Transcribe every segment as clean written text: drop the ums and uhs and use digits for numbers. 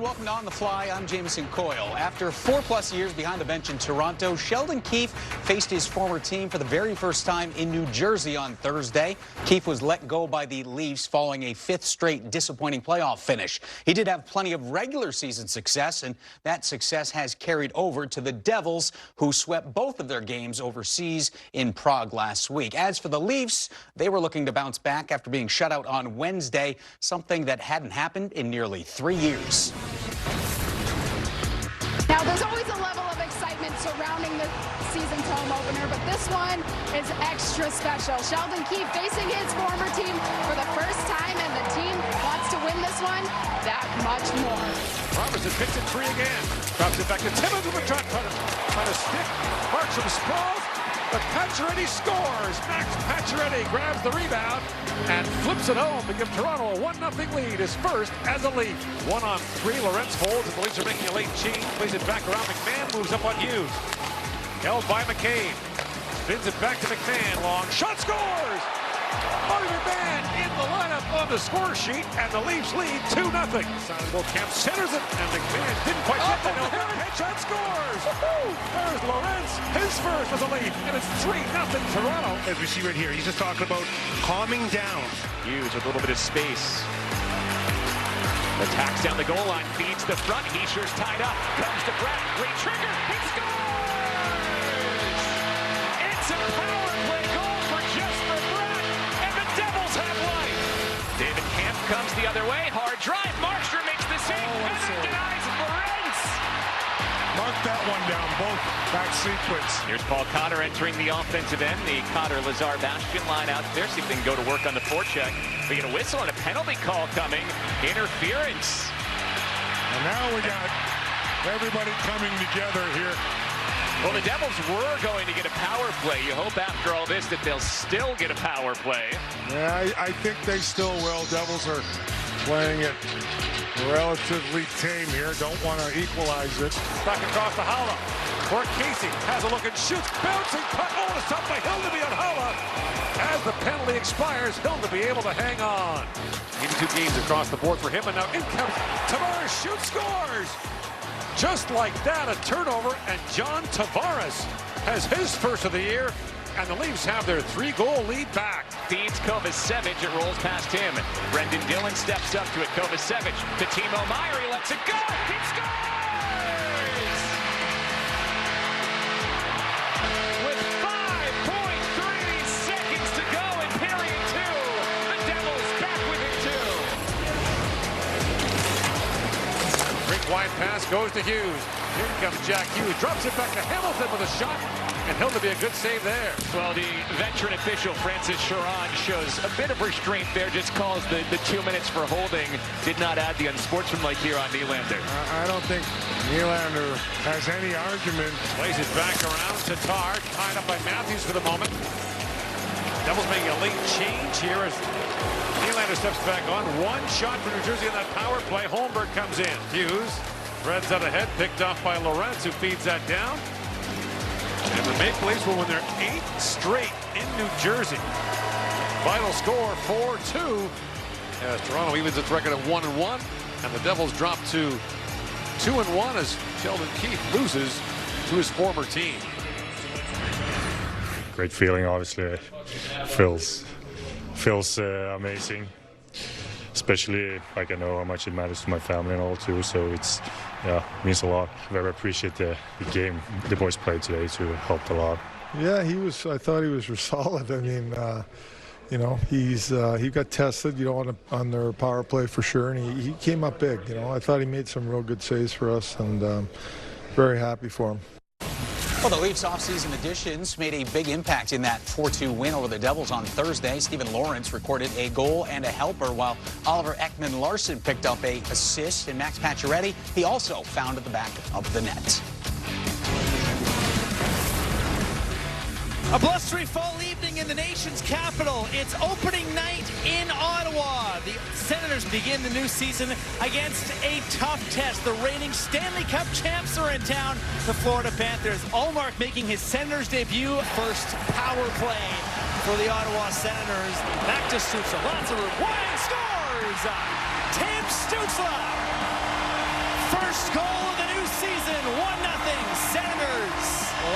welcome to On the Fly. I'm Jamison Coyle. After 4+ years behind the bench in Toronto, Sheldon Keefe faced his former team for the very first time in New Jersey on Thursday. Keefe was let go by the Leafs following a 5th straight disappointing playoff finish. He did have plenty of regular season success, and that success has carried over to the Devils, who swept both of their games overseas in Prague last week. As for the Leafs, they were looking to bounce back after being shut out on Wednesday, something that hadn't happened in nearly 3 years. Now, there's always a level of excitement surrounding the season's home opener, but this one is extra special. Sheldon Keefe facing his former team for the first time, and the team wants to win this one that much more. Robertson picks it free again. Drops it back to Timmins with a shot. Trying to stick. Marks from Sprawls. But Pacioretty scores. Max Pacioretty grabs the rebound and flips it home to give Toronto a 1-0 lead. His first as a Leaf. 1-on-3. Lorentz holds, and the Leafs are making a late change. Plays it back around. McMahon moves up on Hughes. Held by McCabe. Spins it back to McMahon. Long shot, scores! Marty McMahon in the lineup on the score sheet, and the Leafs lead 2-0. Kemp centers it, and McMahon didn't quite get the no. Headshot, scores! There's Lorentz, his first as a Leaf, and it's 3-0 Toronto. As we see right here, he's just talking about calming down. Hughes with a little bit of space. Attacks down the goal line, feeds the front. Heischer's tied up. Comes to Brett. Re-trigger. He scores! It's a power play goal for Jesper Brett, and the Devils have life. David Kampf comes the other way. Hard drive. Markstrom makes the save, and then denies Lorentz. Mark that one down, both back sequence. Here's Paul Cotter entering the offensive end. The Cotter-Lazar Bastian line out there. See if they can go to work on the forecheck. We get a whistle and a penalty call coming. Interference. And now we got everybody coming together here. Well, the Devils were going to get a power play. You hope after all this that they'll still get a power play. Yeah, I think they still will. Devils are playing it relatively tame here. Don't want to equalize it. Back across to Haula. For Casey. Has a look and shoots. Bouncing puck. Oh, it's up by Hildeby on Haula. As the penalty expires, Hildeby able to hang on. 82 games across the board for him, and now in comes Tavares. Shoots, scores. Just like that, a turnover, and John Tavares has his first of the year, and the Leafs have their 3-goal lead back. Feeds Kovacevic, it rolls past him. Brendan Dillon steps up to it. Kovacevic to Timo Meier, he lets it go. He scores! With 5.3 seconds to go in period 2, the Devils back within 2. Great wide pass goes to Hughes. Here comes Jack Hughes. Drops it back to Hamilton with a shot. And Hildeby a good save there. Well, the veteran official, Francis Charon, shows a bit of restraint there. Just calls the 2 minutes for holding. Did not add the unsportsmanlike here on Nylander. I don't think Nylander has any argument. Plays it back around. Tatar tied up by Matthews for the moment. Devils making a late change here as Nylander steps back on. One shot for New Jersey on that power play. Holmberg comes in. Hughes threads out ahead, picked off by Lorentz, who feeds that down. And the Maple Leafs will win their 8th straight in New Jersey. Final score 4-2. As Toronto evens its record at 1-1, and the Devils drop to 2-1 as Sheldon Keefe loses to his former team. Great feeling, obviously. Feels amazing. Especially, like, I know how much it matters to my family and all too, so it's, yeah, means a lot. Very appreciate the game the boys played today too. Helped a lot. Yeah, I thought he was solid. I mean, you know, he got tested, you know, on their power play for sure, and he came up big. You know, I thought he made some real good saves for us, and very happy for him. Well, the Leafs offseason additions made a big impact in that 4-2 win over the Devils on Thursday. Steven Lorentz recorded a goal and a helper, while Oliver Ekman-Larsson picked up an assist, and Max Pacioretty, he also found at the back of the net. A blustery fall evening in the nation's capital. It's opening night in Ottawa. The Senators begin the new season against a tough test. The reigning Stanley Cup champs are in town. The Florida Panthers. Ullmark making his Senators debut. First power play for the Ottawa Senators. Back to Stützle. Lots of room. Wide scores! Tim Stützle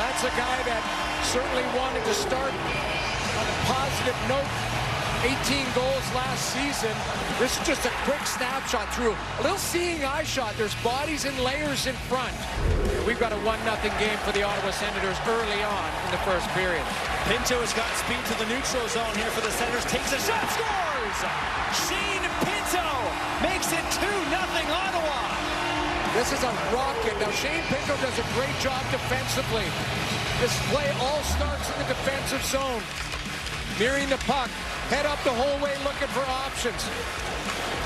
that's a guy that certainly wanted to start on a positive note. 18 goals last season. This is just a quick snapshot through a little seeing eye shot. There's bodies and layers in front. We've got a 1-0 game for the Ottawa Senators early on in the first period. Pinto has got speed to the neutral zone here for the Senators. Takes a shot, scores! Shane Pinto makes it 2-0 Ottawa. This is a rocket. Now Shane Pinto does a great job defensively. This play all starts in the defensive zone. Mirroring the puck. Head up the whole way looking for options.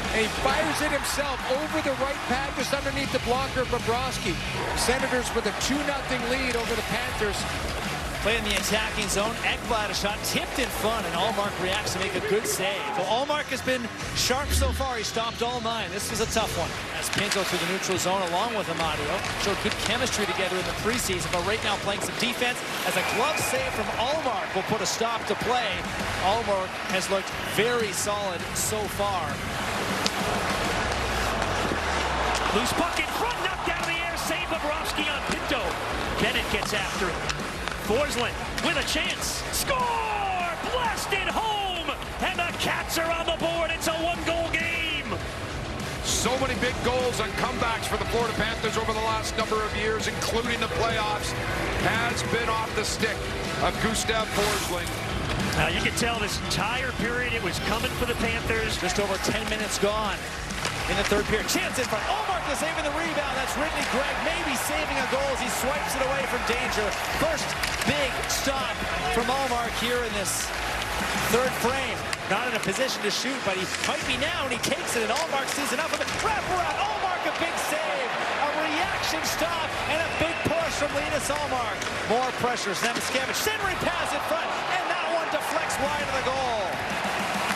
And he fires it himself over the right pad just underneath the blocker of Bobrovsky. Senators with a 2-0 lead over the Panthers. Play in the attacking zone. Ekblad a shot tipped in front, and Allmark reacts to make a good save. So Allmark has been sharp so far. He stopped all 9. This was a tough one. As Pinto through the neutral zone along with Amadio. Showed good chemistry together in the preseason, but right now playing some defense as a glove save from Allmark will put a stop to play. Allmark has looked very solid so far. Loose puck in front, knocked down in the air, save Bobrovsky on Pinto. Bennett gets after it. Forsland with a chance. Score! Blasted home! And the Cats are on the board. It's a 1-goal game. So many big goals and comebacks for the Florida Panthers over the last number of years, including the playoffs, has been off the stick of Gustav Forsling. Now you can tell this entire period it was coming for the Panthers. Just over 10 minutes gone in the third period. Chance in front. Allmark is saving the rebound. That's Ridley Gregg maybe saving a goal as he swipes it away from danger. First big stop from Allmark here in this third frame. Not in a position to shoot, but he might be now, and he takes it, and Allmark sees enough of it. Wrap around. Allmark, a big save. A reaction stop, and a big push from Linus Allmark. More pressure. Samoskevich. Centering pass in front, and that one deflects wide of the goal.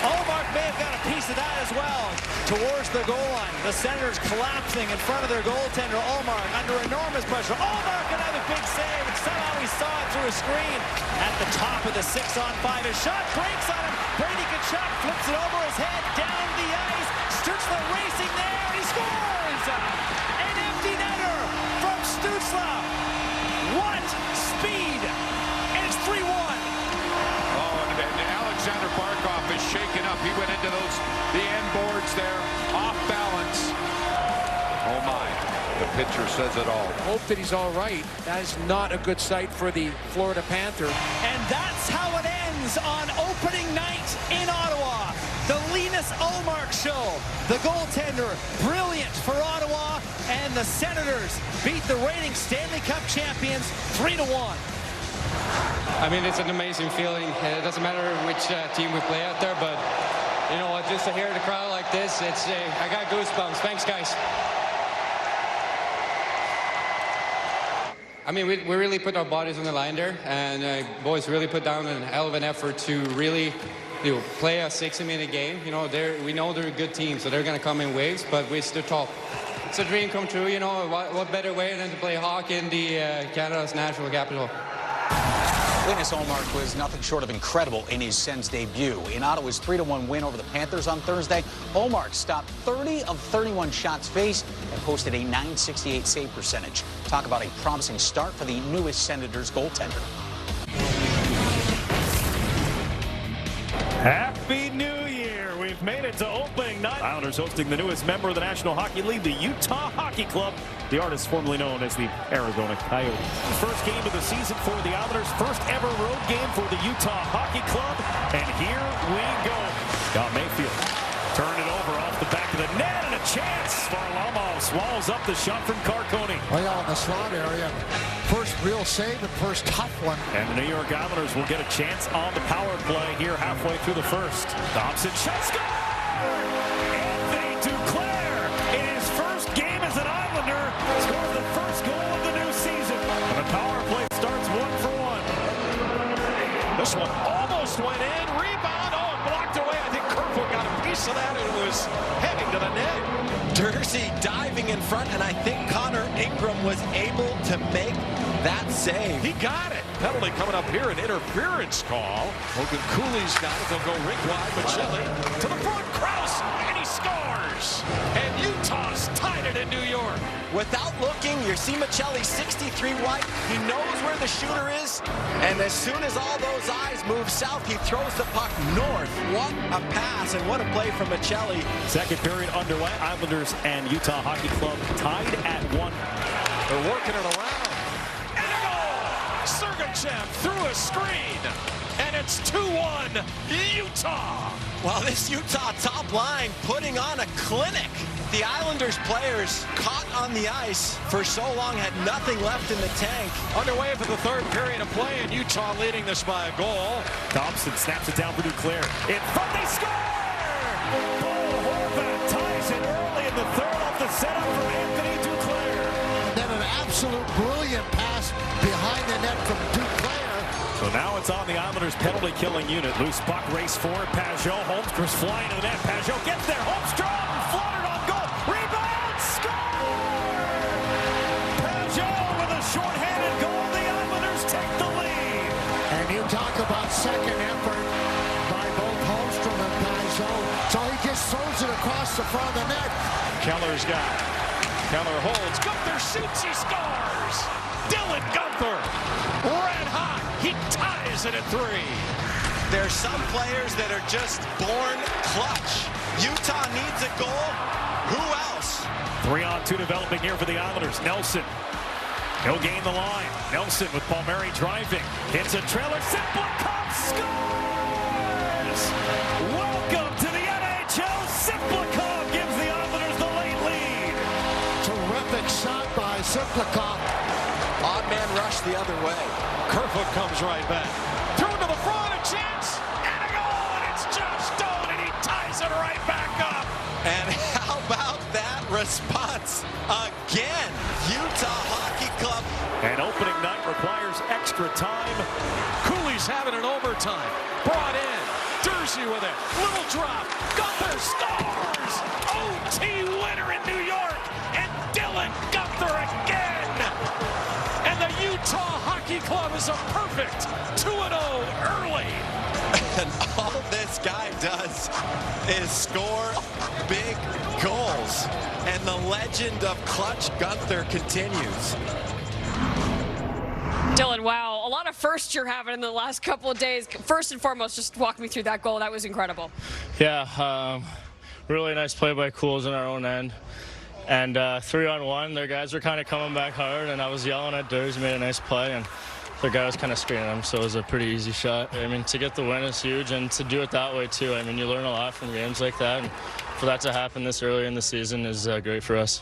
Allmark may have got a piece of that as well. Towards the goal line. The Senators collapsing in front of their goaltender, Allmark, under enormous pressure. Allmark can have a big save, and somehow he saw it through a screen. At the top of the 6-on-5, his shot breaks on him. Brady Tkachuk flips it over his head, down the ice. Stützle racing there, and he scores! An empty netter from Stützle. What speed! And it's 3-1. Alexander Barkov is shaken up. He went into the end boards there, off balance. Oh my, the pitcher says it all. Hope that he's all right. That is not a good sight for the Florida Panthers. And that's how it ends on opening night in Ottawa. The Linus Allmark show. The goaltender, brilliant for Ottawa, and the Senators beat the reigning Stanley Cup champions 3-1. I mean, it's an amazing feeling. It doesn't matter which team we play out there, but you know what, just to hear the crowd like this, I got goosebumps. Thanks, guys. I mean, we really put our bodies on the line there, and boys really put down a hell of an effort to really play a 60-minute game. You know, we know they're a good team, so they're going to come in waves, but we stood tall. It's a dream come true, you know. What better way than to play hockey in the Canada's natural capital? Linus Allmark was nothing short of incredible in his Sens debut. In Ottawa's 3-1 win over the Panthers on Thursday, Allmark stopped 30 of 31 shots faced and posted a .968 save percentage. Talk about a promising start for the newest Senators goaltender. Happy New Year! We've made it to opening night. Islanders hosting the newest member of the National Hockey League, the Utah Hockey Club. The artist formerly known as the Arizona Coyotes. First game of the season for the Islanders. First ever road game for the Utah Hockey Club. And here we go. Scott Mayfield turn it over off the back of the net, and a chance. Varlamov swallows up the shot from Carcone. Well, yeah, in the slot area. First real save and first tough one. And the New York Islanders will get a chance on the power play here halfway through the first. Thompson shot, score! And they declare in his first game as an Islander, scores the first goal of the new season. And the power play starts 1-for-1. This one almost went in. Rebound. Oh, and blocked away. I think Kerfoot got a piece of that, and it was heading to the net. Jersey diving in front, and I think Connor Ingram was able to make that save. He got it. Penalty coming up here, an interference call. Logan Cooley's got it. They'll go rink wide. Michelli to the front. Krause, and he scores. And Utah's tied it in New York. without looking, you see Michelli 63 wide. He knows where the shooter is, and as soon as all those eyes move south, he throws the puck north. What a pass, and what a play from Michelli. Second period underway. Islanders and Utah Hockey Club tied at 1. They're working it around. And a goal! Sergachev through a screen. And it's 2-1 Utah. Well, this Utah top line putting on a clinic. The Islanders players caught on the ice for so long, had nothing left in the tank. Underway for the third period of play, and Utah leading this by a goal. Thompson snaps it down for Duclair. In front, they score! Bo Horvat ties it early in the third off the setup for Anthony Duclair. Then an absolute brilliant pass behind the net from Duclair. So now it's on the Islanders' penalty-killing unit. Loose puck, race forward. Pajot, Holmstrom's flying to the net. Pajot gets there. Holmstrom floated on goal. Rebound, score! Pajot with a shorthanded goal. The Islanders take the lead. And you talk about second effort by both Holmstrom and Pajot. So he just throws it across the front of the net. Keller's got it. Keller holds. Gunther shoots. He scores. Dylan Gunther, red hot. He ties it at 3. There's some players that are just born clutch. Utah needs a goal. Who else? 3-on-2 developing here for the Islanders. Nelson. He'll gain the line. Nelson with Palmieri driving. Hits a trailer. Simplicop scores! Welcome to the NHL. Simplicop gives the Islanders the late lead. Terrific shot by Simplicop. Odd man rush the other way. Kerfoot comes right back. Thrown to the front, a chance, and a goal, and it's Josh Stone, and he ties it right back up. And how about that response again? Utah Hockey Club. And opening night requires extra time. Cooley's having an overtime. Brought in. Dursey with it. Little drop. Gunther scores. OT winner in New York. And Dylan Gunther again. And the Utah Hockey Club is a perfect 2-0 early. And all this guy does is score big goals. And the legend of Clutch Gunther continues. Dylan, wow, a lot of firsts you're having in the last couple of days. First and foremost, just walk me through that goal. That was incredible. Yeah, really nice play by Cools in our own end. And 3-on-1, their guys were kind of coming back hard, and I was yelling at Durs, made a nice play, and their guy was kind of screening him, so it was a pretty easy shot. I mean, to get the win is huge, and to do it that way, too. I mean, you learn a lot from games like that, and for that to happen this early in the season is great for us.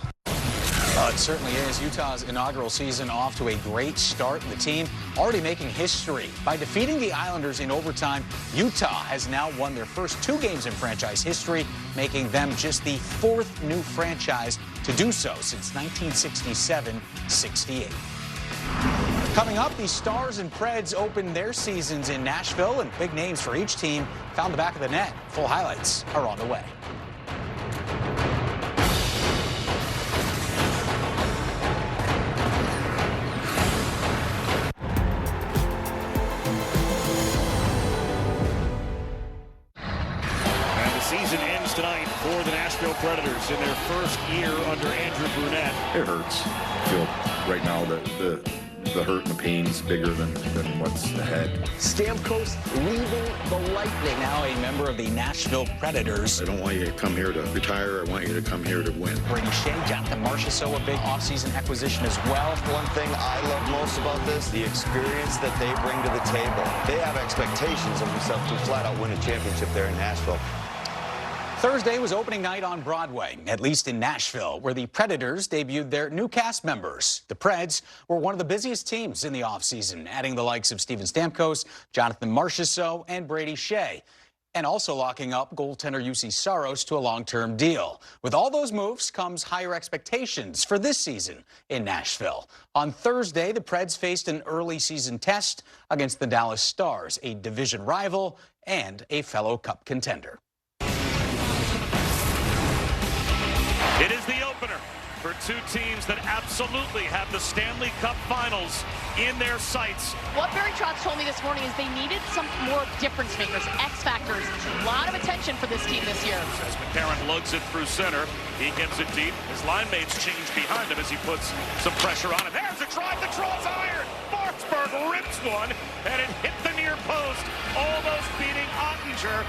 It certainly is. Utah's inaugural season off to a great start. The team already making history. By defeating the Islanders in overtime, Utah has now won their first 2 games in franchise history, making them just the 4th new franchise to do so since 1967-68. Coming up, the Stars and Preds opened their seasons in Nashville, and big names for each team found the back of the net. Full highlights are on the way. Season ends tonight for the Nashville Predators in their first year under Andrew Brunette. It hurts. I feel right now that the hurt and the pain's bigger than what's ahead. Stamkos leaving the Lightning, now a member of the Nashville Predators. I don't want you to come here to retire. I want you to come here to win. Brady Shea, Jonathan Marchessault, a big offseason acquisition as well. One thing I love most about this, the experience that they bring to the table. They have expectations of themselves to flat out win a championship there in Nashville. Thursday was opening night on Broadway, at least in Nashville, where the Predators debuted their new cast members. The Preds were one of the busiest teams in the offseason, adding the likes of Steven Stamkos, Jonathan Marchessault, and Brady Shea, and also locking up goaltender Jussi Saros to a long-term deal. With all those moves comes higher expectations for this season in Nashville. On Thursday, the Preds faced an early season test against the Dallas Stars, a division rival and a fellow Cup contender. It is the opener for two teams that absolutely have the Stanley Cup Finals in their sights. What Barry Trotz told me this morning is they needed some more difference makers, X factors. A lot of attention for this team this year. As McCarron lugs it through center, he gives it deep. His line mates change behind him as he puts some pressure on him. There's a drive, the Trolls iron. Forsberg rips one, and it hit the near post, almost beating Ottinger.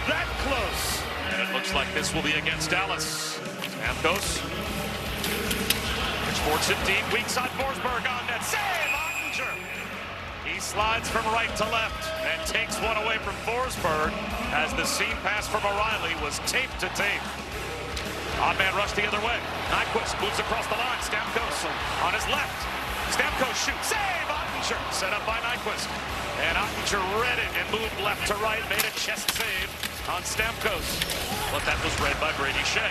That close. And it looks like this will be against Dallas. Stamkos. Pitchforks it deep, weak side Forsberg on net. Save Ottinger. He slides from right to left and takes one away from Forsberg as the seam pass from O'Reilly was tape to tape. Odd man rush the other way. Nyquist moves across the line. Stamkos on his left. Stamkos shoots. Save Ottinger. Set up by Nyquist. And Ottinger read it and moved left to right. Made a chest save on Stamkos. But that was read by Brady Shea.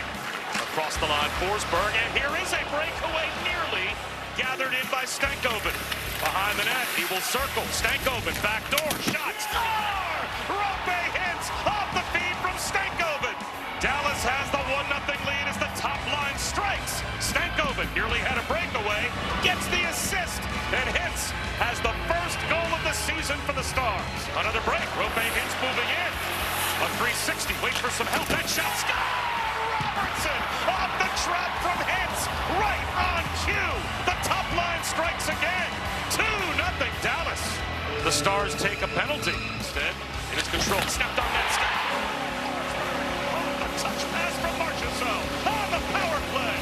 Across the line, Forsberg. And here is a breakaway nearly gathered in by Stankoven. Behind the net, he will circle. Stankoven, backdoor, shot, score! Rope hits off the feed from Stankoven. Dallas has the 1-0 lead as the top line strikes. Stankoven nearly had a breakaway, gets the assist, and Hintz has the first goal of the season for the Stars. Another break, Rope Hintz moving in. A 360, wait for some help, that shot, score! Robertson off the trap from Hintz, right on cue. The top line strikes again. 2-0 Dallas. The Stars take a penalty. Instead, it is controlled, snapped on net, touch pass from Marchessault on the power play.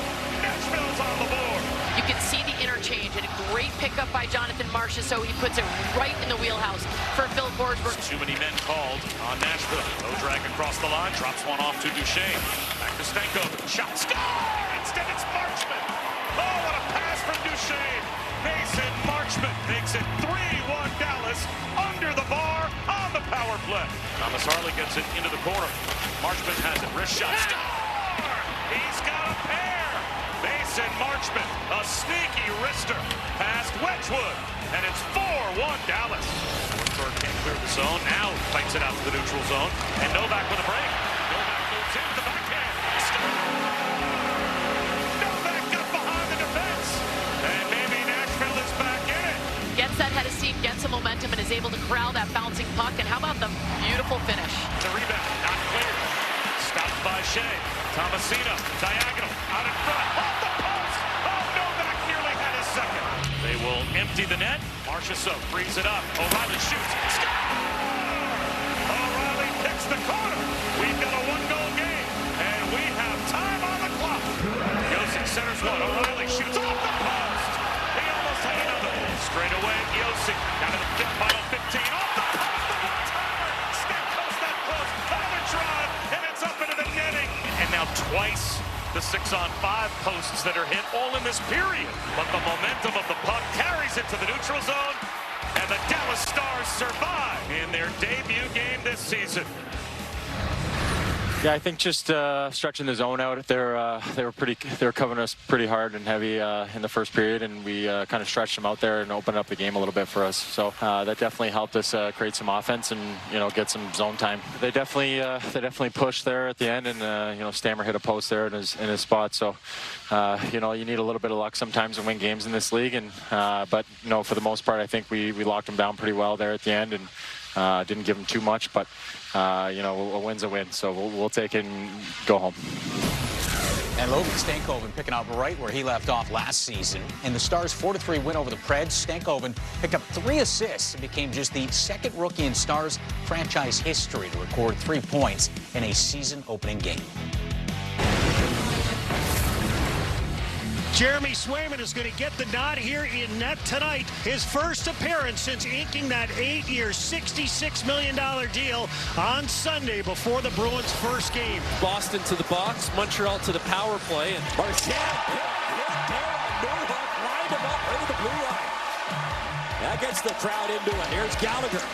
Nashville's on the board. You can see the interchange and a great pickup by Jonathan Marchessault. He puts it right in the wheelhouse for Phil Forsberg. Too many men called on Nashville. No drag across the line, drops one off to Duchesne. Back to Stankoven. Shot, score! Instead it's Marchment. Oh, what a pass from Duchesne. Mason Marchment makes it 3-1 Dallas under the bar on the power play. Thomas Harley gets it into the corner. Marchment has it. Wrist shot. Score! He's got a pair. Mason Marchment, a sneaky wrister past Wedgwood. And it's 4-1 Dallas. Forsberg can't clear the zone. Now fights it out to the neutral zone. And Novak with a break. Novak moves in the backhand. Novak got behind the defense. And maybe Nashville is back in it. Gets that head of steam, gets some momentum, and is able to corral that bouncing puck. And how about the beautiful finish? The rebound, not clear. Stopped by Shea. Tomasino, diagonal, out in front. Off the post. Oh, Novak nearly had his second. They will empty the net. Marchessault frees it up. O'Reilly shoots. Score! O'Reilly picks the corner. We've got a one-goal game, and we have time on the clock. Yossi centers one. O'Reilly shoots off the post. He almost had another. Straight away, Yossi down to the final 15. Off the post, the one-timer. Stamkos that close. Another drive, and it's up into the netting. And now twice the 6-on-5 posts that are hit all in this period. But the momentum of the puck carries it to the neutral zone, and the Dallas Stars survive in their debut game this season. Yeah, I think just stretching the zone out. They were covering us pretty hard and heavy in the first period, and we kind of stretched them out there and opened up the game a little bit for us. So that definitely helped us create some offense and get some zone time. They definitely pushed there at the end, and Stammer hit a post there in his spot. So you need a little bit of luck sometimes to win games in this league, and but for the most part, I think we locked them down pretty well there at the end and didn't give them too much, but. A win's a win, so we'll take it and go home. And Logan Stankoven picking up right where he left off last season. In the Stars' 4-3 win over the Preds, Stankoven picked up 3 assists and became just the second rookie in Stars franchise history to record 3 points in a season-opening game. Jeremy Swayman is going to get the nod here in net tonight. His first appearance since inking that 8-year, $66 million deal on Sunday before the Bruins' first game. Boston to the box, Montreal to the power play. And Marchand lined him up into the blue line. That gets the crowd into it. Here's Gallagher.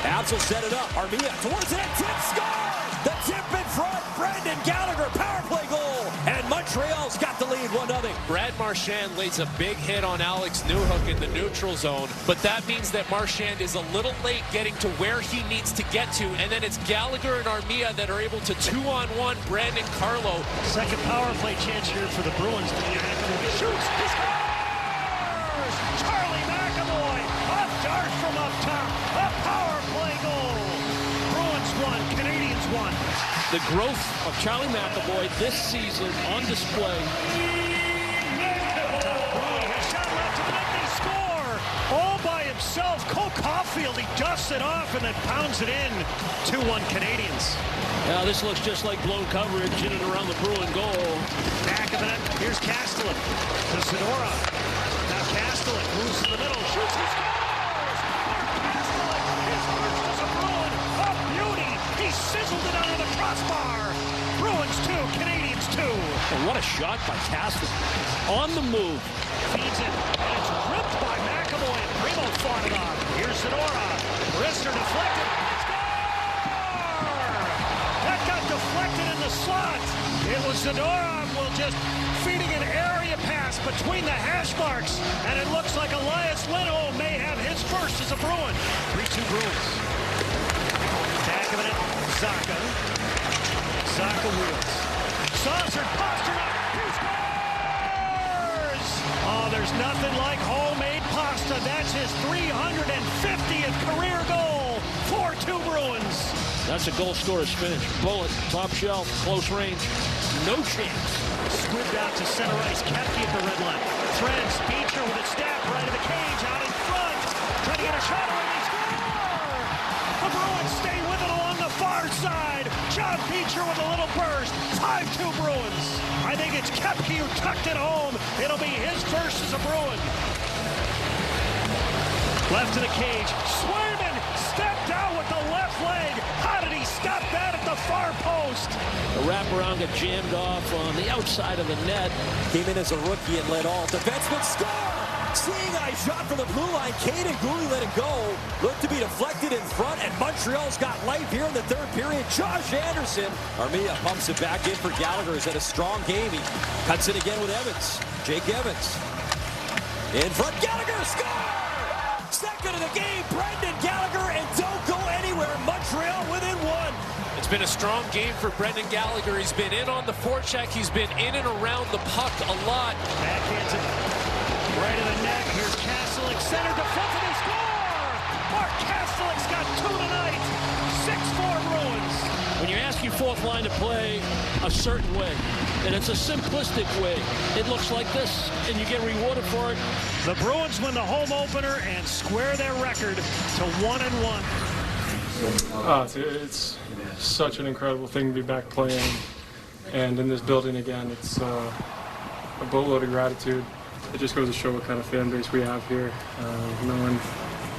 Abs will set it up. Armia towards it. Tip score! The tip in front. Brendan Gallagher, power play goal. And Montreal Montreal's got the lead 1-0. Brad Marchand lays a big hit on Alex Newhook in the neutral zone, but that means that Marchand is a little late getting to where he needs to get to, and then it's Gallagher and Armia that are able to 2-on-1 Brandon Carlo. Second power play chance here for the Bruins. McAvoy shoots, he scores! Charlie McAvoy, a dart from up top, a power play goal. Bruins won, Canadians won. The growth of Charlie McAvoy this season on display. All by himself. Cole Caulfield, he dusts it off and then pounds it in. 2-1 Canadians. Now this looks just like blown coverage in and around the Bruin goal. Back of the net, here's Castellan to Zadora. Now Castellan moves to the middle, shoots, he scores! Mark Castellan, his first as a Bruin, a beauty! He sizzled it under the crossbar. Bruins 2, Canadians 2. And what a shot by Castellan. On the move. Feeds it, and it's ripped by McAvoy, and Primo fought it off. Here's Zadora. Wrister deflected. Score! That got deflected in the slot. It was Zadora just feeding an area pass between the hash marks, and it looks like Elias Lindholm may have his first as a Bruin. 3-2 Bruins. Back of it, Zacha. Zacha wheels. Saucer, Pasternak. He scores! Oh, there's nothing like homemade pasta. That's his 350th career goal. 4-2 Bruins. That's a goal scorer's finish. Bullet, top shelf, close range. No chance. Squibbed out to center ice. Kepke at the red line. Threads. Beecher with a step right of the cage. Out in front. Trying to get a shot away. They score! The Bruins stay with it along the far side. John Beecher with a little burst. 5-2 Bruins. I think it's Kepke who tucked it home. It'll be his first as a Bruin. Left to the cage. Swayman stepped out with the left leg. How did he stop that at the far post? The wraparound got jammed off on the outside of the net. Came in as a rookie and led all. Defenseman score! Seeing eye shot from the blue line. Caden Gooley let it go. Looked to be deflected in front, and Montreal's got life here in the third period. Josh Anderson. Armia pumps it back in for Gallagher. He's had a strong game. He cuts it again with Evans. Jake Evans. In front, Gallagher score! Second of the game, Brendan Gallagher, and don't go anywhere. Montreal within one. It's been a strong game for Brendan Gallagher. He's been in on the forecheck. He's been in and around the puck a lot. Backhands it right in the net. Here's Kastelik, center defense, and he scores! Mark Kastelik's got 2 tonight. 6-4 Bruins. When you ask your fourth line to play a certain way, and it's a simplistic way, it looks like this, and you get rewarded for it. The Bruins win the home opener and square their record to 1-1. It's such an incredible thing to be back playing and in this building again. It's a boatload of gratitude. It just goes to show what kind of fan base we have here. Knowing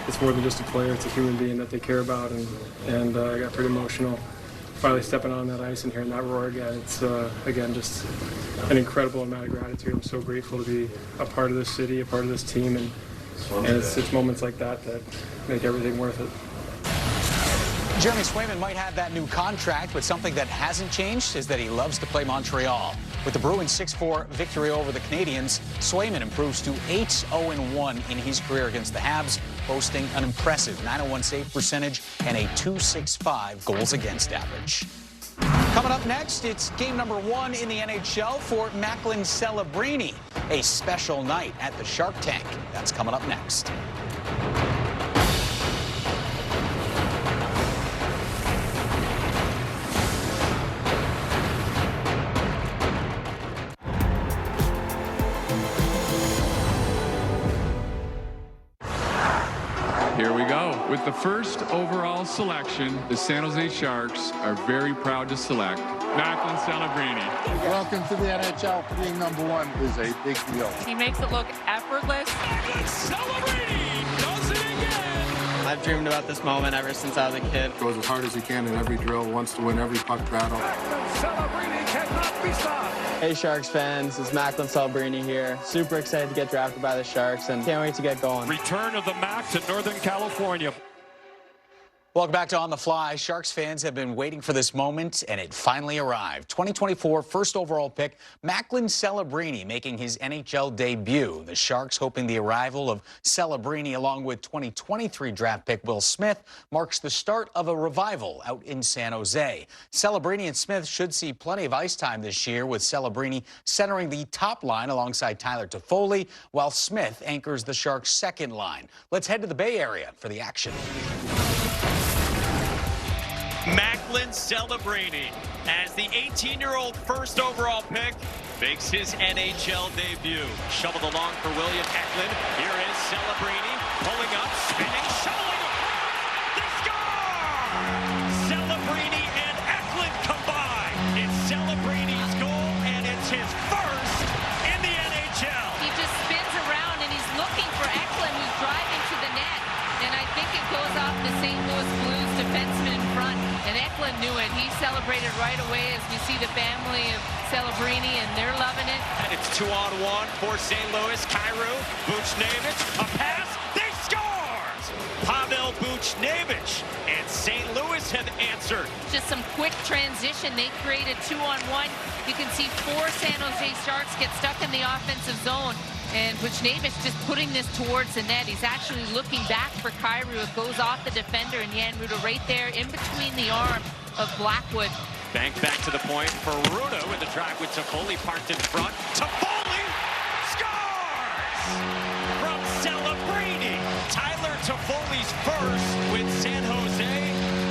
it's more than just a player, it's a human being that they care about, and I got pretty emotional finally stepping on that ice and hearing that roar again. It's, again, just an incredible amount of gratitude. I'm so grateful to be a part of this city, a part of this team, and it's moments like that that make everything worth it. Jeremy Swayman might have that new contract, but something that hasn't changed is that he loves to play Montreal. With the Bruins' 6-4 victory over the Canadiens, Swayman improves to 8-0-1 in his career against the Habs, boasting an impressive .901 save percentage and a .265 goals against average. Coming up next, it's game number 1 in the NHL for Macklin Celebrini, a special night at the Shark Tank. That's coming up next. Here we go. With the first overall selection, the San Jose Sharks are very proud to select Macklin Celebrini. Welcome to the NHL. Being number 1 is a big deal. He makes it look effortless. Macklin Celebrini does it again. I've dreamed about this moment ever since I was a kid. Goes as hard as he can in every drill, wants to win every puck battle. Macklin Celebrini cannot be stopped. Hey Sharks fans, it's Macklin Celebrini here. Super excited to get drafted by the Sharks and can't wait to get going. Return of the Mac to Northern California. Welcome back to On the Fly. Sharks fans have been waiting for this moment, and it finally arrived. 2024 first overall pick, Macklin Celebrini, making his NHL debut. The Sharks hoping the arrival of Celebrini, along with 2023 draft pick Will Smith, marks the start of a revival out in San Jose. Celebrini and Smith should see plenty of ice time this year, with Celebrini centering the top line alongside Tyler Toffoli, while Smith anchors the Sharks' second line. Let's head to the Bay Area for the action. Macklin Celebrini, as the 18-year-old first overall pick, makes his NHL debut. Shoveled along for William Eklund. Here is Celebrini, pulling up, spinning, shoveling. They score! Celebrini and Eklund combine. It's Celebrini's goal, and it's his first in the NHL. He just spins around, and he's looking for Eklund, who's driving to the net. And I think it goes off the St. Louis Blues defenseman in front. And Eklund knew it. He celebrated right away as we see the family of Celebrini, and they're loving it. And it's 2-on-1 for St. Louis. Kyrou, Buchnevich, a pass, they scores! Pavel Buchnevich and St. Louis have answered. Just some quick transition. They created 2-on-1. You can see 4 San Jose Sharks get stuck in the offensive zone. And Buchnevich just putting this towards the net. He's actually looking back for Kyrou. It goes off the defender, and Jan Rutta right there in between the arm of Blackwood. Bank back to the point for Rutta with the drive with Toffoli parked in front. Toffoli scores! From Celebrini. Tyler Toffoli's first with San Jose.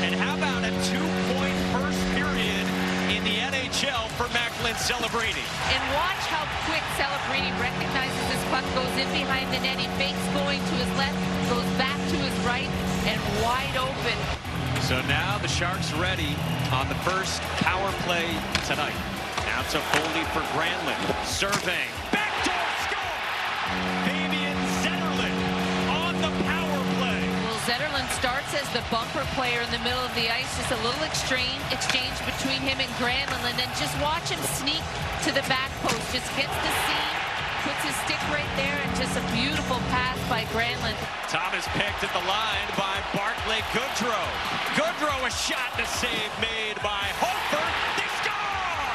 And how about a 2-point first period in the NHL for Macklin Celebrini? And watch how quick Celebrini recognizes this puck, goes in behind the net. He fakes going to his left, goes back to his right, and wide open. So now the Sharks ready on the first power play tonight. Now Toffoli for Granlund. Surveying. Backdoor score! Fabian Zetterlund on the power play. Well, Zetterlund starts as the bumper player in the middle of the ice. Just a little exchange between him and Granlund, and then just watch him sneak to the back post. Just gets the seam, puts his stick right there, and just a beautiful pass by Granlund. Thomas picked at the line by Barclay Goodrow. Goodrow, a shot and a save made by Hofer. They score!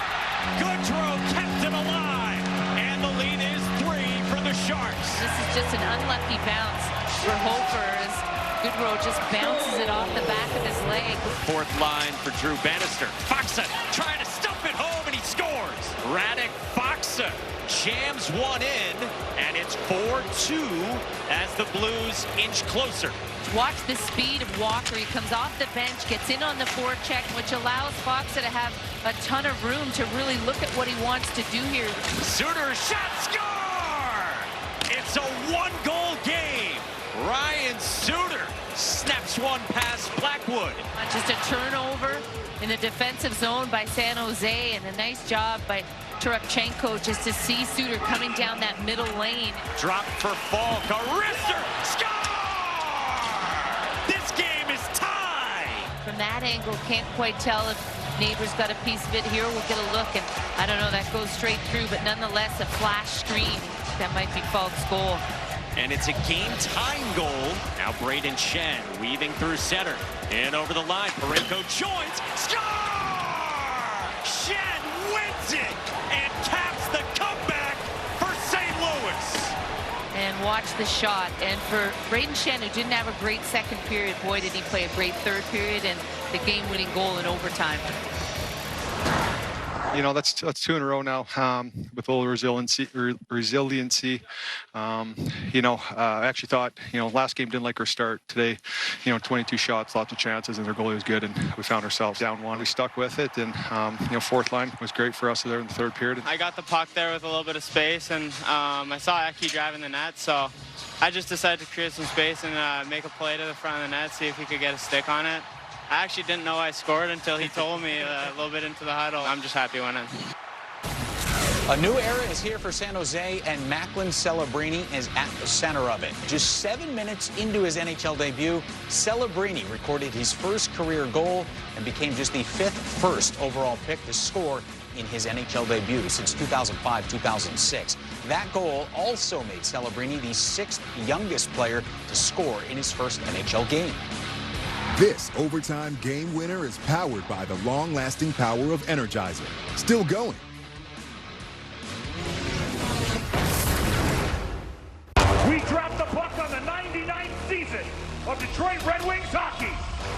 Goodrow kept it alive, and the lead is 3 for the Sharks. This is just an unlucky bounce for Hofer as Goodrow just bounces it off the back of his leg. Fourth line for Drew Bannister. Faksa trying to stuff it home, and he scores. Radek Faksa jams one in, and it's 4-2 as the Blues inch closer. Watch the speed of Walker. He comes off the bench, gets in on the forecheck, which allows Faksa to have a ton of room to really look at what he wants to do here. Suter shot, score! It's a 1-goal game. Ryan Suter snaps one past Blackwood. Just a turnover in the defensive zone by San Jose, and a nice job by Turapchenko just to see Suter coming down that middle lane. Drop for Falk, a wrister, score! This game is tied! From that angle, can't quite tell if Neighbors got a piece of it here. We'll get a look, and I don't know, that goes straight through, but nonetheless, a flash screen. That might be Falk's goal. And it's a game-time goal. Now Braden Shen weaving through center. In over the line, Parayko joins, score! Shen wins it and caps the comeback for St. Louis. And watch the shot. And for Braden Shen, who didn't have a great second period, boy, did he play a great third period and the game-winning goal in overtime. You know, that's 2 in a row now with a little resiliency. I actually thought, last game didn't like our start. Today, 22 shots, lots of chances, and their goalie was good, and we found ourselves down 1. We stuck with it, and, fourth line was great for us there in the third period. I got the puck there with a little bit of space, and I saw Eki driving the net, so I just decided to create some space and make a play to the front of the net, see if he could get a stick on it. I actually didn't know I scored until he told me a little bit into the huddle. I'm just happy winning. A new era is here for San Jose, and Macklin Celebrini is at the center of it. Just 7 minutes into his NHL debut, Celebrini recorded his first career goal and became just the 5th first overall pick to score in his NHL debut since 2005-2006. That goal also made Celebrini the 6th youngest player to score in his first NHL game. This overtime game winner is powered by the long-lasting power of Energizer. Still going. We dropped the puck on the 99th season of Detroit Red Wings hockey,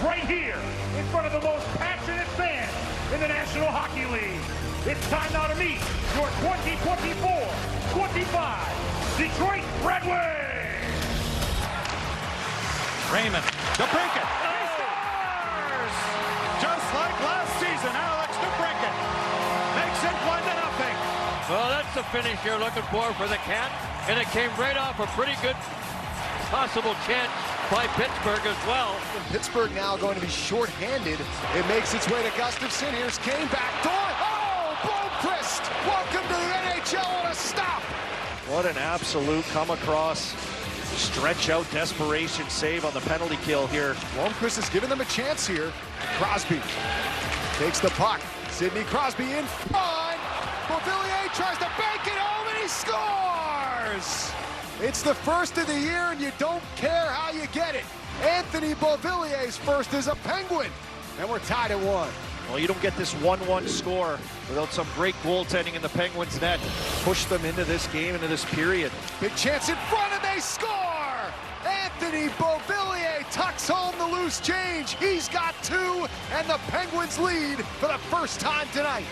right here in front of the most passionate fans in the National Hockey League. It's time now to meet your 2024-25 Detroit Red Wings. Raymond, DeBrincat, he scores! Just like last season, Alex DeBrincat makes it 1-0. Well, that's the finish you're looking for the Cat, and it came right off a pretty good possible chance by Pittsburgh as well. Pittsburgh now going to be shorthanded. It makes its way to Gustafsson. Here's Kane backdoor. Oh, Blomqvist! Welcome to the NHL on a stop. What an absolute come across, stretch out desperation save on the penalty kill here. Blomqvist has given them a chance here. Crosby takes the puck. Sidney Crosby in front. Beauvillier tries to bank it home and he scores! It's the first of the year and you don't care how you get it. Anthony Beauvillier's first as a Penguin. And we're tied at 1. Well, you don't get this 1-1 score without some great goaltending in the Penguins' net. Push them into this game, into this period. Big chance in front and they score! Anthony Beauvillier tucks home the loose change. He's got 2 and the Penguins lead for the first time tonight.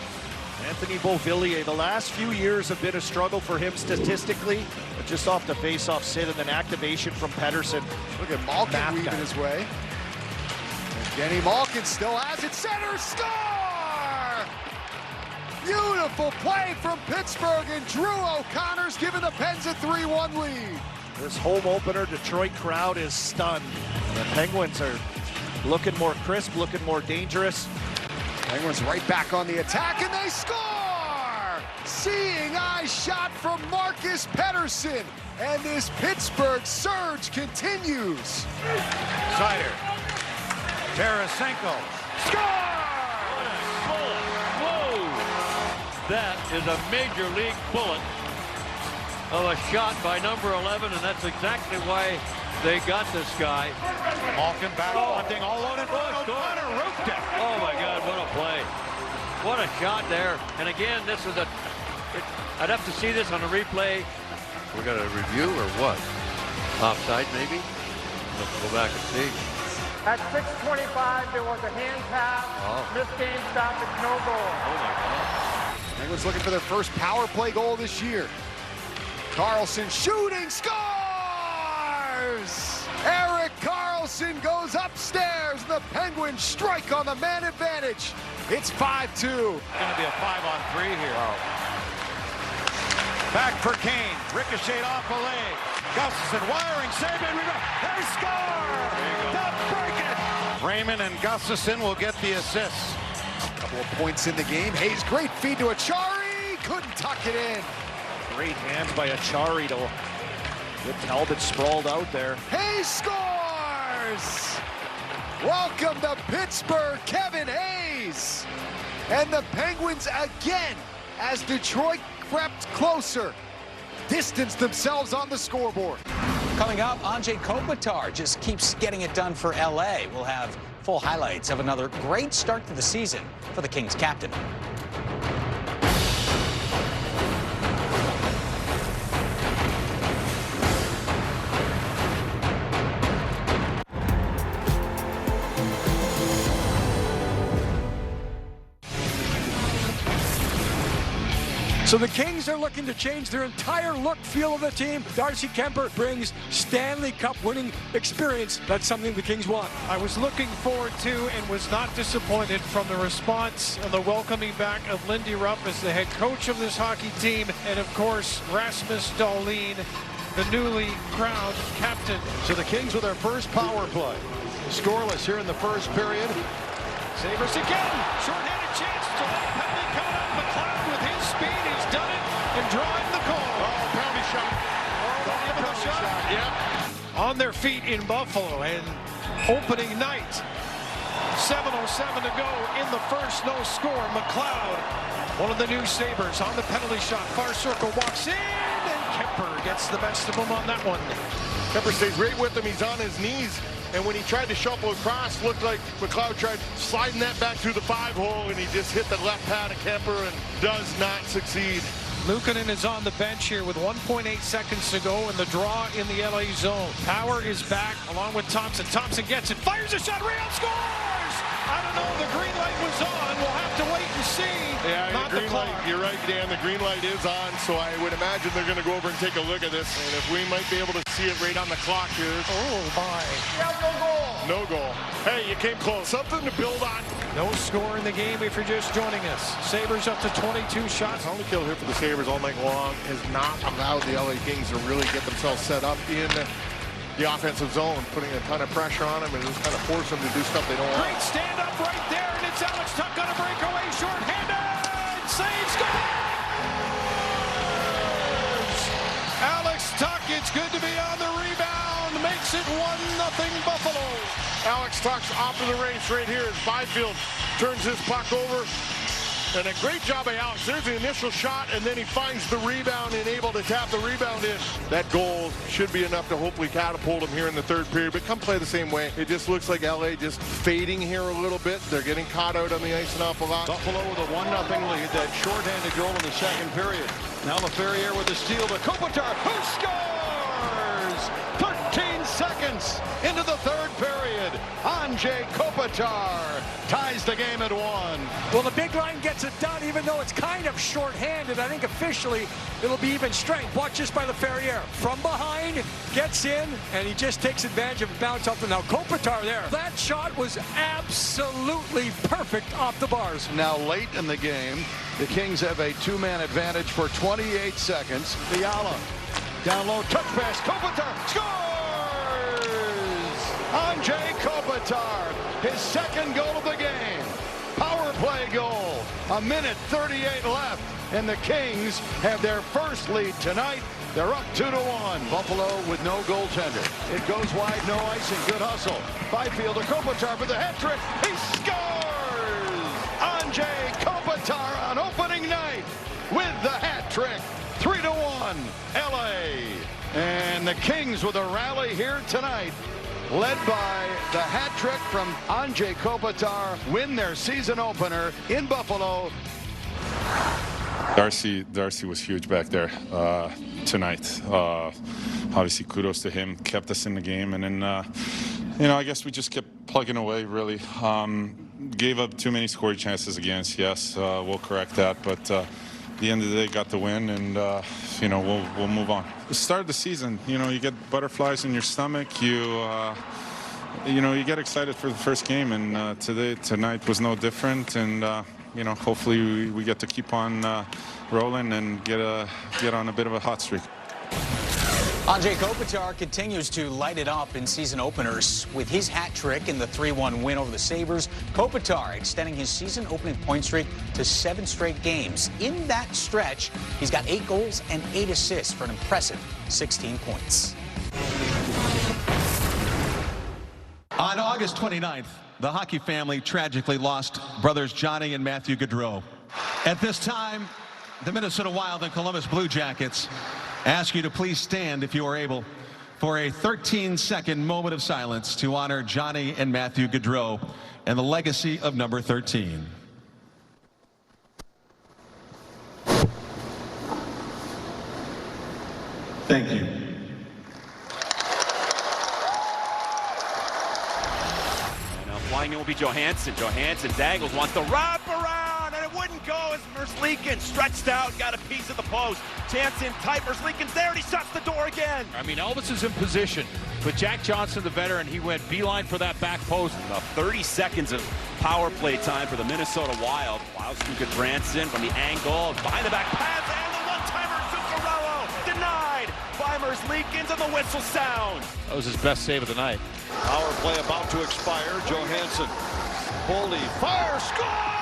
Anthony Beauvillier, the last few years have been a struggle for him statistically, but just off the face-off sit and then activation from Pettersson. Look at Malkin weaving his way. Evgeny Malkin still has it, center, score! Beautiful play from Pittsburgh, and Drew O'Connor's giving the Pens a 3-1 lead. This home opener, Detroit crowd is stunned. The Penguins are looking more crisp, looking more dangerous. Penguins right back on the attack, and they score! Seeing eye shot from Marcus Pettersson, and this Pittsburgh surge continues. Seider, Tarasenko, score! Whoa! That is a major league bullet of a shot by number 11, and that's exactly why they got this guy. Malkin back hunting, all loaded. O'Connor roofed it. Oh my God, what a play. What a shot there. And again, this is I'd have to see this on a replay. We're going to review or what? Offside maybe? Let's go back and see. At 6:25, there was a hand pass. Missed game stoppage, no goal. Oh my God. Penguins looking for their first power play goal this year. Carlson shooting, scores! Erik Karlsson goes upstairs. The Penguins strike on the man advantage. It's 5-2. Going to be a 5-on-3 here. Wow. Back for Kane. Ricocheted off a leg. Gustafsson wiring, save and rebound. They score! To break it! Raymond and Gustafsson will get the assists. Couple of points in the game. Hayes, great feed to Achari. Couldn't tuck it in. Great hands by Achari to get Talbot sprawled out there. Hayes scores! Welcome to Pittsburgh, Kevin Hayes. And the Penguins again, as Detroit crept closer, distanced themselves on the scoreboard. Coming up, Anze Kopitar just keeps getting it done for LA. We'll have full highlights of another great start to the season for the Kings captain. So the Kings are looking to change their entire look, feel of the team. Darcy Kemper brings Stanley Cup winning experience. That's something the Kings want. I was looking forward to and was not disappointed from the response and the welcoming back of Lindy Ruff as the head coach of this hockey team. And of course, Rasmus Dahlin, the newly crowned captain. So the Kings with their first power play. Scoreless here in the first period. Sabres again. Short-handed chance. It's a little penalty coming up. McLeod with his speed. He's done it and drawing the call. Oh, penalty shot. Oh, penalty shot. Yep. On their feet in Buffalo and opening night. 7:07 to go in the first, no score. McLeod, one of the new Sabres on the penalty shot. Far circle walks in and Kemper gets the best of him on that one. Kemper stays right with him. He's on his knees And when he tried to shuffle across, looked like McLeod tried sliding that back through the 5-hole, and he just hit the left pad of Kemper and does not succeed. Luukkonen is on the bench here with 1.8 seconds to go in the draw in the LA zone. Power is back along with Thompson. Thompson gets it, fires a shot, Real scores! I don't know, the green light was on. We'll have to wait and see. Yeah, Not the green the clock. light, you're right, Dan. The green light is on, so I would imagine they're going to go over and take a look at this. And if we might be able to see it right on the clock here. Oh, my. No goal. No goal. Hey, you came close. Something to build on. No score in the game if you're just joining us. Sabres up to 22 shots. The only kill here for the Sabres all night long has not allowed the LA Kings to really get themselves set up in the offensive zone, putting a ton of pressure on them and just kind of force them to do stuff they don't want. Great stand up right there, and it's Alex Tuch on a breakaway, short-handed, save, scores! Alex Tuch, it's good to be on the rebound, makes it 1-0 Buffalo. Alex Tuch's off of the race right here as Byfield turns his puck over. And a great job by Alex. There's the initial shot, and then he finds the rebound and able to tap the rebound in. That goal should be enough to hopefully catapult him here in the third period, but come play the same way. It just looks like LA just fading here a little bit. They're getting caught out on the ice an awful lot. Buffalo with a 1-0 lead. That shorthanded goal in the second period. Now LaFerriere with the steal to Kopitar, who scores! 13 seconds into the third period. Andrei Kopitar ties the game at 1. Well, the big line gets it done, even though it's kind of short-handed. I think officially it'll be even strength. Watch this by LaFerriere. From behind, gets in, and he just takes advantage of a bounce up. And now Kopitar there. That shot was absolutely perfect off the bars. Now late in the game, the Kings have a 2-man advantage for 28 seconds. Fiala down low, touch pass, Kopitar scores! Andrei Kopitar, his second goal of the game. Power play goal. 1:38 left, and the Kings have their first lead tonight. They're up 2-1. Buffalo with no goaltender. It goes wide, no icing, good hustle. Byfield to Kopitar for the hat trick. He scores! Andrei Kopitar on opening night with the hat trick. 3-1 LA. And the Kings with a rally here tonight, led by the hat trick from Andrei Kopitar, win their season opener in Buffalo. Darcy was huge back there tonight. Obviously, kudos to him. Kept us in the game, and then I guess we just kept plugging away. Really, gave up too many scoring chances against. Yes, we'll correct that, but. At the end of the day, got the win, and we'll move on. The start of the season, you get butterflies in your stomach. You get excited for the first game, and tonight was no different. And hopefully we get to keep on rolling and get on a bit of a hot streak. Andrei Kopitar continues to light it up in season openers with his hat trick in the 3-1 win over the Sabres. Kopitar extending his season opening point streak to 7 straight games. In that stretch, he's got 8 goals and 8 assists for an impressive 16 points. On August 29th, the hockey family tragically lost brothers Johnny and Matthew Gaudreau. At this time, the Minnesota Wild and Columbus Blue Jackets ask you to please stand, if you are able, for a 13-second moment of silence to honor Johnny and Matthew Gaudreau and the legacy of number 13. Thank you. Now flying in will be Johansson. Johansson dangles, wants to wrap around, and it wouldn't go as Merzlikins stretched out, got a piece of the post. Chance in tight, Merzlikins there, and he shuts the door again. I mean, Elvis is in position, but Jack Johnson, the veteran, he went beeline for that back post. About 30 seconds of power play time for the Minnesota Wild. Wild's through Goodbranson from the angle, behind the back pass, and the one-timer, Zuccarello, denied by Merzlikins, and the whistle sounds. That was his best save of the night. Power play about to expire. Johansson, Boldy, fire, scores!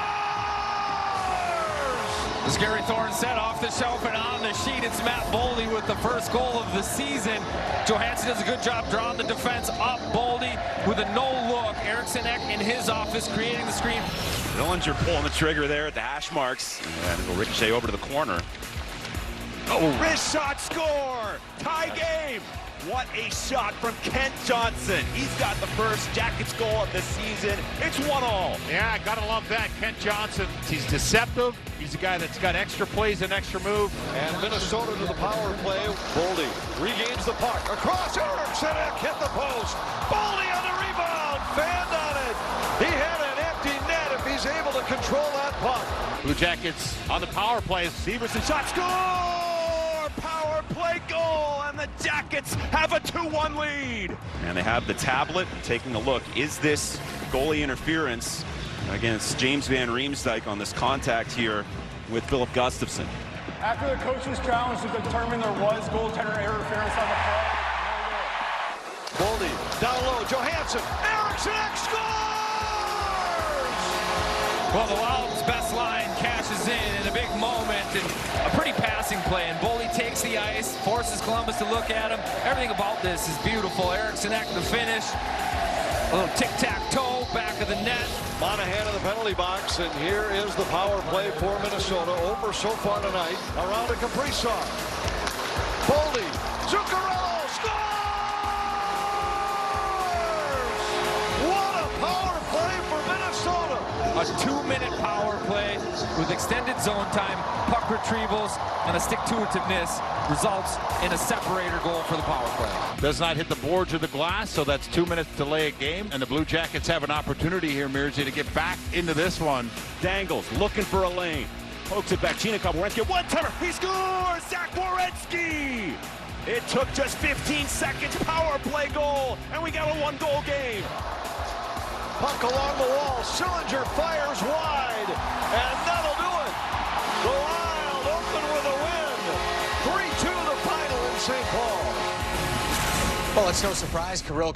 As Gary Thorne said, off the shelf and on the sheet, it's Matt Boldy with the first goal of the season. Johansson does a good job drawing the defense up. Boldy with a no-look. Eriksson in his office creating the screen. Dillinger pulling the trigger there at the hash marks. And it'll ricochet over to the corner. Oh, wrist shot, score! Tie game! What a shot from Kent Johnson. He's got the first Jackets goal of the season. It's 1-1. Yeah, gotta love that. Kent Johnson. He's deceptive. He's a guy that's got extra plays and extra move. And Minnesota to the power play. Boldy regains the puck. Across Eriksson, hit the post. Boldy on the rebound. Fanned on it. He had an empty net if he's able to control that puck. Blue Jackets on the power play. Severson shot, score! Power play goal, and the Jackets have a 2-1 lead. And they have the tablet taking a look. Is this goalie interference? Again, it's James Van Riemsdyk on this contact here with Philip Gustafsson. After the coaches challenge to determine there was goaltender interference on the play, Boldy down low. Johansson. Eriksson scores! Well, the Wild's best line cashes in a big moment and a pretty passing play. And Boldy takes the ice, forces Columbus to look at him. Everything about this is beautiful. Eriksson the finish. A little tic-tac-toe, back of the net. Monahan in the penalty box, and here is the power play for Minnesota. Over so far tonight. Around to Kaprizov. Boldy. Zuccarello scores! What a power play for Minnesota! A 2-minute power play with extended zone time, puck retrievals, and a stick-to-itiveness results in a separator goal for the power play. Does not hit the boards or the glass, so that's 2 minutes to delay a game. And the Blue Jackets have an opportunity here, Mirzi, to get back into this one. Dangles looking for a lane. Pokes it back. Chinakhov, Werenski, one-timer. He scores! Zach Werenski! It took just 15 seconds. Power play goal, and we got a 1-goal game. Puck along the wall. Sillinger fires wide, and that'll do it. The Wild open with a win. 3-2 the final in St. Paul. Well, it's no surprise Kirill